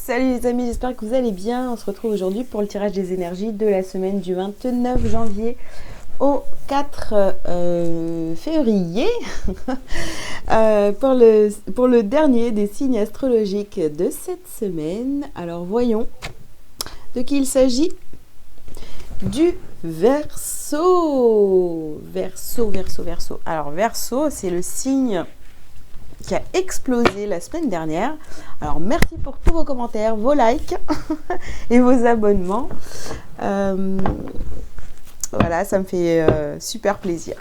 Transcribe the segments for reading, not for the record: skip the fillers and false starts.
Salut les amis, j'espère que vous allez bien. On se retrouve aujourd'hui pour le tirage des énergies de la semaine du 29 janvier au 4 février pour le dernier des signes astrologiques de cette semaine. Alors voyons de qui il s'agit. Du Verseau. Verseau. Alors Verseau, c'est le signe qui a explosé la semaine dernière. Alors merci pour tous vos commentaires, vos likes et vos abonnements. Voilà, ça me fait super plaisir.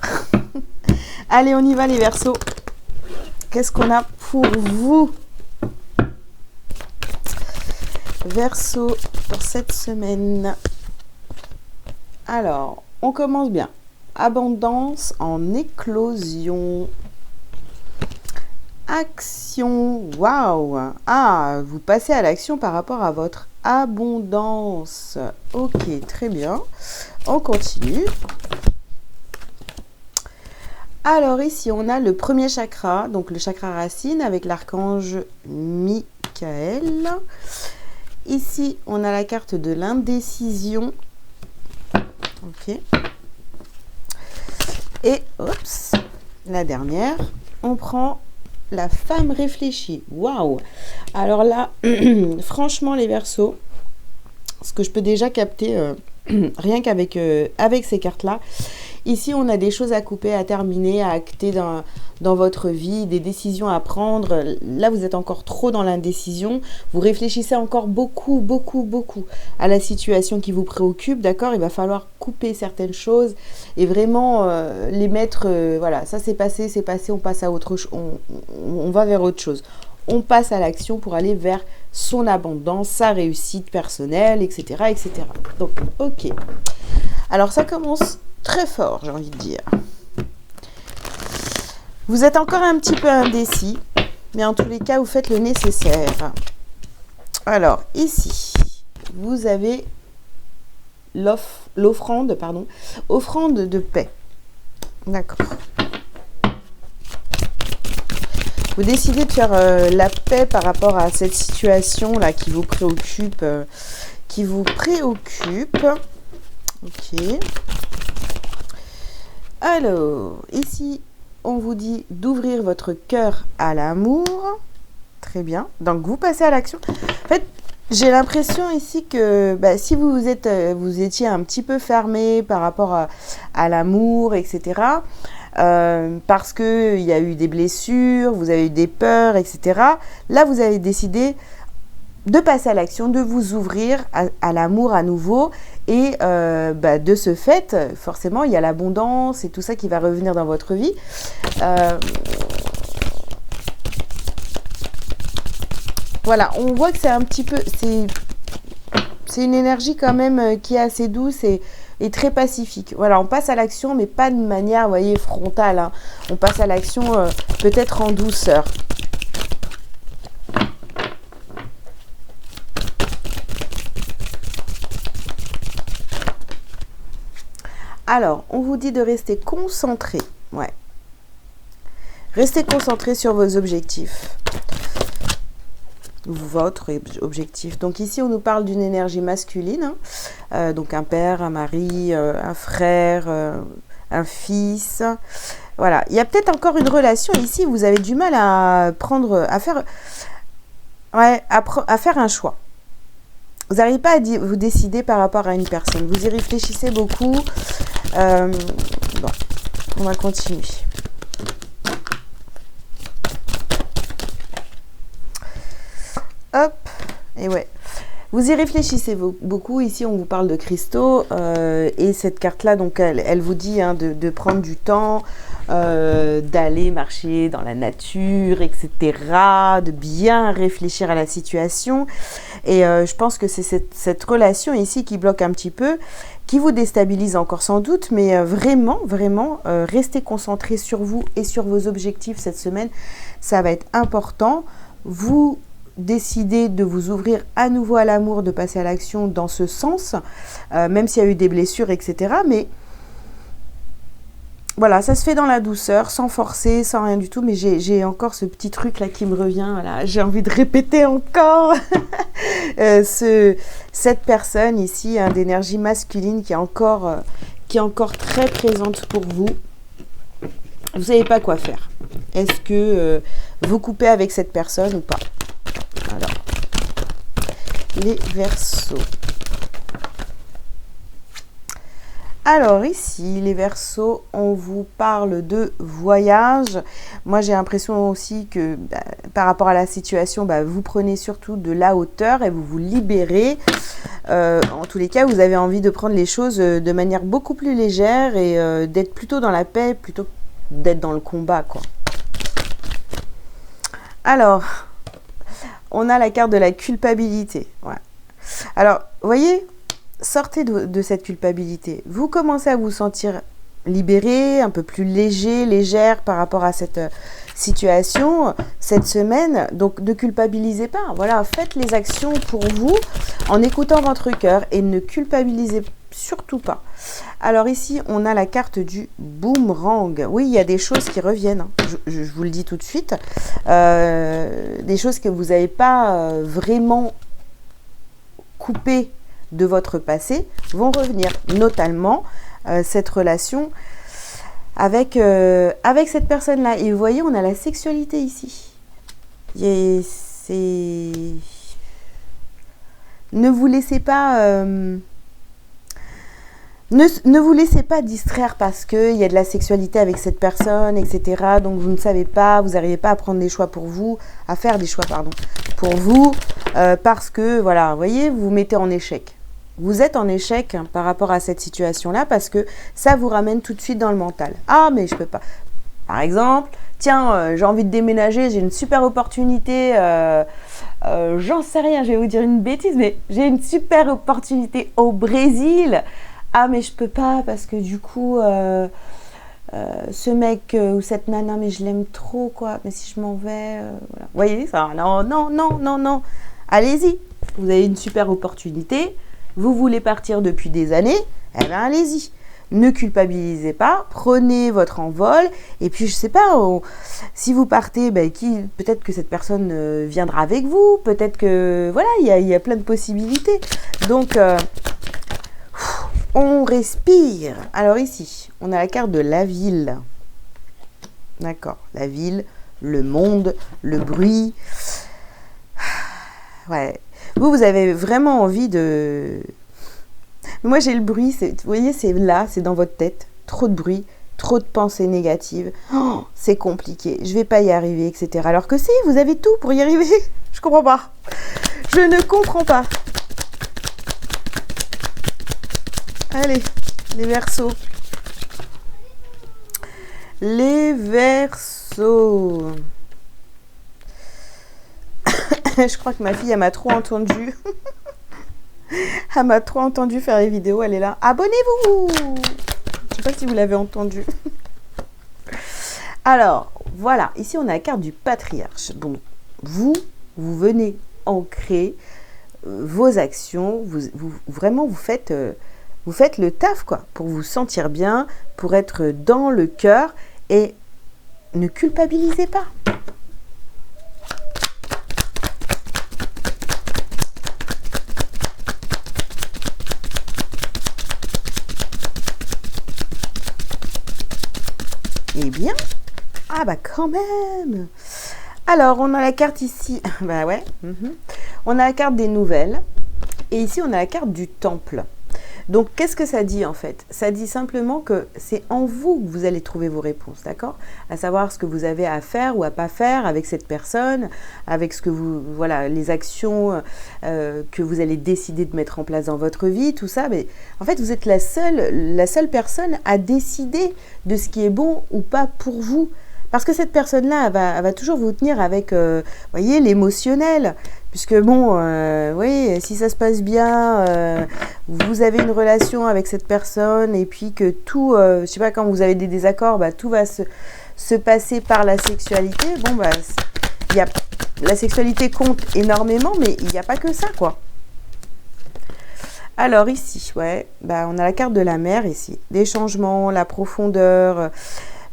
Allez, on y va les Verseaux. Qu'est-ce qu'on a pour vous, Verseau, pour cette semaine? Alors, on commence bien. Abondance en éclosion. Action, waouh! Ah, vous passez à l'action par rapport à votre abondance. Ok, très bien. On continue. Alors ici, on a le premier chakra, donc le chakra racine avec l'archange Michael. Ici, on a la carte de l'indécision. Ok. Et, oups, la dernière, on prend la femme réfléchie. Waouh! Alors là, franchement, les Verseaux, ce que je peux déjà capter, rien qu'avec avec ces cartes-là, ici, on a des choses à couper, à terminer, à acter dans votre vie, des décisions à prendre. Là, vous êtes encore trop dans l'indécision. Vous réfléchissez encore beaucoup à la situation qui vous préoccupe, d'accord? Il va falloir couper certaines choses et vraiment les mettre... voilà, ça c'est passé, on passe à autre chose, on va vers autre chose. On passe à l'action pour aller vers son abondance, sa réussite personnelle, etc., etc. Donc, ok. Alors, ça commence très fort, j'ai envie de dire. Vous êtes encore un petit peu indécis, mais en tous les cas, vous faites le nécessaire. Alors, ici, vous avez l'offrande, offrande de paix. D'accord. Vous décidez de faire la paix par rapport à cette situation-là qui vous préoccupe. Ok. Alors, ici, on vous dit d'ouvrir votre cœur à l'amour. Très bien. Donc, vous passez à l'action. En fait, j'ai l'impression ici que si vous étiez un petit peu fermé par rapport à l'amour, etc., parce qu'il y a eu des blessures, vous avez eu des peurs, etc., là, vous avez décidé de passer à l'action, de vous ouvrir à l'amour à nouveau. Et de ce fait, forcément, il y a l'abondance et tout ça qui va revenir dans votre vie. Voilà, on voit que c'est un petit peu... C'est une énergie quand même qui est assez douce et très pacifique. Voilà, on passe à l'action, mais pas de manière, vous voyez, frontale. Hein. On passe à l'action peut-être en douceur. Alors, on vous dit de rester concentré. Ouais. Restez concentré sur vos objectifs. Votre objectif. Donc ici, on nous parle d'une énergie masculine. Hein. Donc un père, un mari, un frère, un fils. Voilà. Il y a peut-être encore une relation ici. Vous avez du mal à faire un choix. Vous n'arrivez pas à vous décider par rapport à une personne. Vous y réfléchissez beaucoup. Bon, on va continuer. Hop, et ouais. Vous y réfléchissez beaucoup. Ici, on vous parle de cristaux. Et cette carte-là, donc, elle vous dit de prendre du temps, d'aller marcher dans la nature, etc. De bien réfléchir à la situation. Et je pense que c'est cette relation ici qui bloque un petit peu, qui vous déstabilise encore sans doute. Mais vraiment, restez concentré sur vous et sur vos objectifs cette semaine. Ça va être important. Vous décidez de vous ouvrir à nouveau à l'amour, de passer à l'action dans ce sens, même s'il y a eu des blessures, etc. Mais voilà, ça se fait dans la douceur, sans forcer, sans rien du tout, mais j'ai encore ce petit truc là qui me revient, voilà, j'ai envie de répéter encore. Cette personne ici, hein, d'énergie masculine qui est encore très présente pour vous. Vous ne savez pas quoi faire. Est-ce que vous coupez avec cette personne ou pas? Alors, les Verseaux. Alors ici, les Verseaux, on vous parle de voyage. Moi, j'ai l'impression aussi que par rapport à la situation, vous prenez surtout de la hauteur et vous vous libérez. En tous les cas, vous avez envie de prendre les choses de manière beaucoup plus légère et d'être plutôt dans la paix plutôt que d'être dans le combat, quoi. Alors, on a la carte de la culpabilité. Ouais. Alors, vous voyez, sortez de cette culpabilité. Vous commencez à vous sentir libéré, un peu plus léger, légère par rapport à cette situation, cette semaine. Donc, ne culpabilisez pas. Voilà, faites les actions pour vous en écoutant votre cœur et ne culpabilisez surtout pas. Alors ici, on a la carte du boomerang. Oui, il y a des choses qui reviennent. Je vous le dis tout de suite. Des choses que vous n'avez pas vraiment coupées de votre passé vont revenir. Notamment, cette relation avec cette personne-là. Et vous voyez, on a la sexualité ici. Et ne vous laissez pas... Ne vous laissez pas distraire parce qu'il y a de la sexualité avec cette personne, etc. Donc vous ne savez pas, vous n'arrivez pas à prendre des choix pour vous, à faire des choix, pardon, pour vous, parce que, voilà, vous voyez, vous vous mettez en échec. Vous êtes en échec par rapport à cette situation-là parce que ça vous ramène tout de suite dans le mental. Ah, mais je peux pas. Par exemple, tiens, j'ai envie de déménager, j'ai une super opportunité, j'en sais rien, je vais vous dire une bêtise, mais j'ai une super opportunité au Brésil. Ah, mais je peux pas parce que du coup, ce mec ou cette nana, mais je l'aime trop, quoi. Mais si je m'en vais, voilà. Vous voyez ça? Non, non, non, non, non. Allez-y. Vous avez une super opportunité. Vous voulez partir depuis des années. Eh bien, allez-y. Ne culpabilisez pas. Prenez votre envol. Et puis, je sais pas, si vous partez, peut-être que cette personne viendra avec vous. Peut-être que, voilà, il y a plein de possibilités. Donc... on respire. Alors ici, on a la carte de la ville. D'accord, la ville, le monde, le bruit. Ouais. Vous avez vraiment envie de... Moi, j'ai le bruit, vous voyez, c'est là, c'est dans votre tête. Trop de bruit, trop de pensées négatives. Oh, c'est compliqué, je vais pas y arriver, etc. Alors que si, vous avez tout pour y arriver. Je comprends pas. Je ne comprends pas. Allez, les Verseaux. Les Verseaux. Je crois que ma fille, elle m'a trop entendu. Elle m'a trop entendu faire les vidéos. Elle est là. Abonnez-vous! Je ne sais pas si vous l'avez entendu. Alors, voilà. Ici, on a la carte du patriarche. Bon, vous venez ancrer vos actions. Vraiment, vous faites le taf, quoi, pour vous sentir bien, pour être dans le cœur et ne culpabilisez pas. Eh bien, ah bah quand même. Alors, on a la carte ici, bah ouais, on a la carte des nouvelles et ici on a la carte du temple. Donc, qu'est-ce que ça dit en fait? Ça dit simplement que c'est en vous que vous allez trouver vos réponses, d'accord? À savoir ce que vous avez à faire ou à pas faire avec cette personne, avec ce que voilà, les actions que vous allez décider de mettre en place dans votre vie, tout ça. Mais en fait, vous êtes la seule personne à décider de ce qui est bon ou pas pour vous. Parce que cette personne-là, elle va toujours vous tenir avec, voyez, l'émotionnel. Puisque bon, oui, si ça se passe bien, vous avez une relation avec cette personne et puis que tout, je sais pas, quand vous avez des désaccords, tout va se passer par la sexualité. Bon, la sexualité compte énormément, mais il n'y a pas que ça, quoi. Alors ici, ouais, on a la carte de la mer ici. Des changements, la profondeur...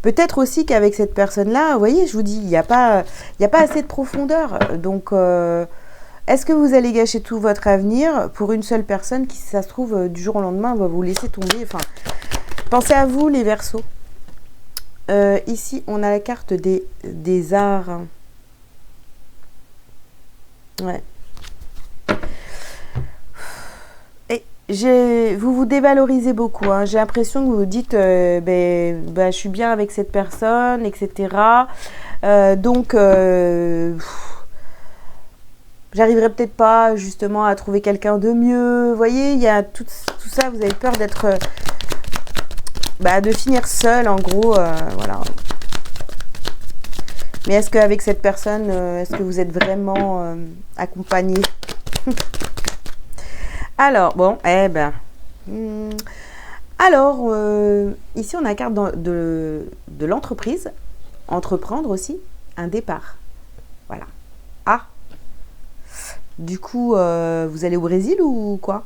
Peut-être aussi qu'avec cette personne-là, vous voyez, je vous dis, il n'y a pas assez de profondeur. Donc, Est-ce que vous allez gâcher tout votre avenir pour une seule personne qui, si ça se trouve, du jour au lendemain, va vous laisser tomber? Enfin, pensez à vous, les Verseaux. Ici, on a la carte des arts. Ouais. Et vous vous dévalorisez beaucoup. Hein. J'ai l'impression que vous vous dites, je suis bien avec cette personne, etc. Donc, j'arriverai peut-être pas justement à trouver quelqu'un de mieux. Vous voyez, il y a tout ça. Vous avez peur d'être, de finir seul, en gros, voilà. Mais est-ce qu'avec cette personne, est-ce que vous êtes vraiment accompagné? Alors, bon, alors, ici, on a la carte de l'entreprise, entreprendre aussi, un départ. Voilà. Ah, du coup, vous allez au Brésil ou quoi?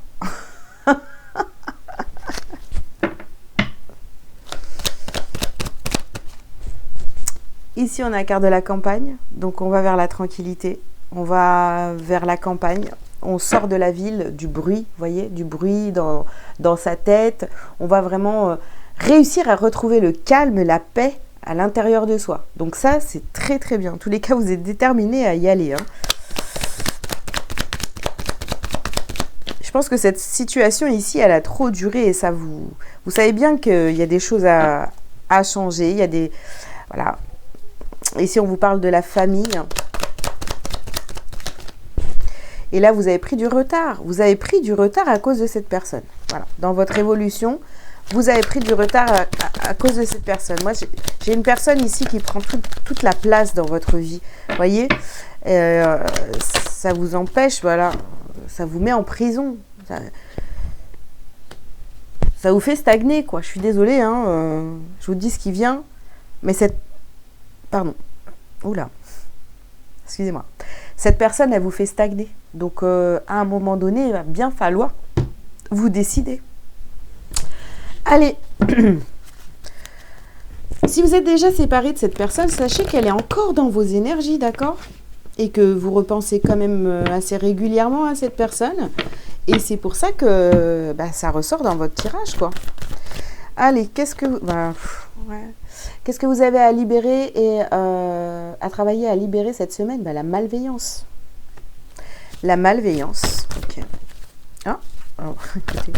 Ici, on a la carte de la campagne, donc on va vers la tranquillité, on va vers la campagne. On sort de la ville, du bruit, vous voyez, du bruit dans sa tête. On va vraiment réussir à retrouver le calme, la paix à l'intérieur de soi. Donc ça, c'est très très bien. En tous les cas, vous êtes déterminés à y aller. Hein. Je pense que cette situation ici, elle a trop duré et ça vous savez bien qu'il y a des choses à changer. Il y a des... Voilà. Ici, on vous parle de la famille. Et là, vous avez pris du retard. Vous avez pris du retard à cause de cette personne. Voilà. Dans votre évolution, vous avez pris du retard à cause de cette personne. Moi, j'ai une personne ici qui prend toute la place dans votre vie. Vous voyez, ça vous empêche, voilà. Ça vous met en prison. Ça vous fait stagner, quoi. Je suis désolée, hein. Je vous dis ce qui vient. Mais cette... Pardon. Oula. Excusez-moi. Cette personne, elle vous fait stagner. Donc, à un moment donné, il va bien falloir vous décider. Allez. Si vous êtes déjà séparé de cette personne, sachez qu'elle est encore dans vos énergies, d'accord? Et que vous repensez quand même assez régulièrement à cette personne. Et c'est pour ça que ça ressort dans votre tirage, quoi. Allez, qu'est-ce que... Qu'est-ce que vous avez à libérer et à travailler à libérer cette semaine? La malveillance. La malveillance. Ok. Ah, alors, écoutez.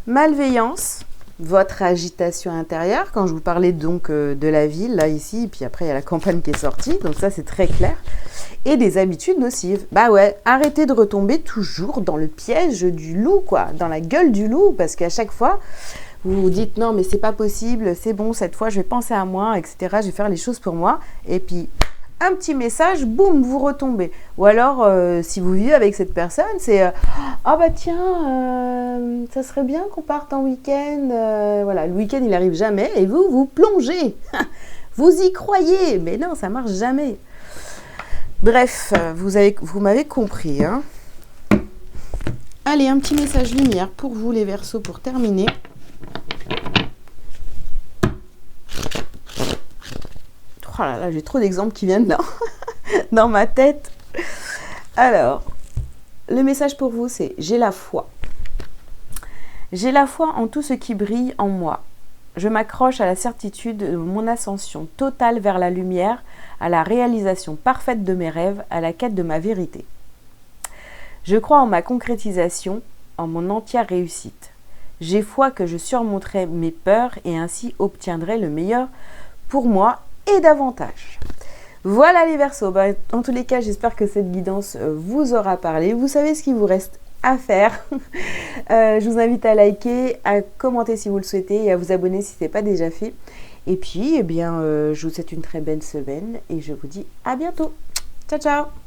Malveillance, votre agitation intérieure. Quand je vous parlais donc de la ville, là, ici, et puis après, il y a la campagne qui est sortie. Donc ça, c'est très clair. Et des habitudes nocives. Bah ouais, arrêtez de retomber toujours dans le piège du loup, quoi. Dans la gueule du loup, parce qu'à chaque fois... Vous vous dites non mais c'est pas possible, c'est bon cette fois je vais penser à moi, etc. Je vais faire les choses pour moi. Et puis un petit message, boum, vous retombez. Ou alors si vous vivez avec cette personne, c'est ah bah tiens, ça serait bien qu'on parte en week-end. Voilà, le week-end il arrive jamais et vous plongez. Vous y croyez, mais non ça marche jamais. Bref, vous m'avez compris. Hein. Allez, un petit message lumière pour vous les Verseaux pour terminer. Oh là là, j'ai trop d'exemples qui viennent dans ma tête. Alors, le message pour vous, c'est « J'ai la foi. J'ai la foi en tout ce qui brille en moi. Je m'accroche à la certitude de mon ascension totale vers la lumière, à la réalisation parfaite de mes rêves, à la quête de ma vérité. Je crois en ma concrétisation, en mon entière réussite. J'ai foi que je surmonterai mes peurs et ainsi obtiendrai le meilleur pour moi et davantage. » Voilà les Verseaux. En tous les cas, j'espère que cette guidance vous aura parlé. Vous savez ce qu'il vous reste à faire. Je vous invite à liker, à commenter si vous le souhaitez et à vous abonner si ce n'est pas déjà fait. Et puis, je vous souhaite une très belle semaine et je vous dis à bientôt. Ciao, ciao!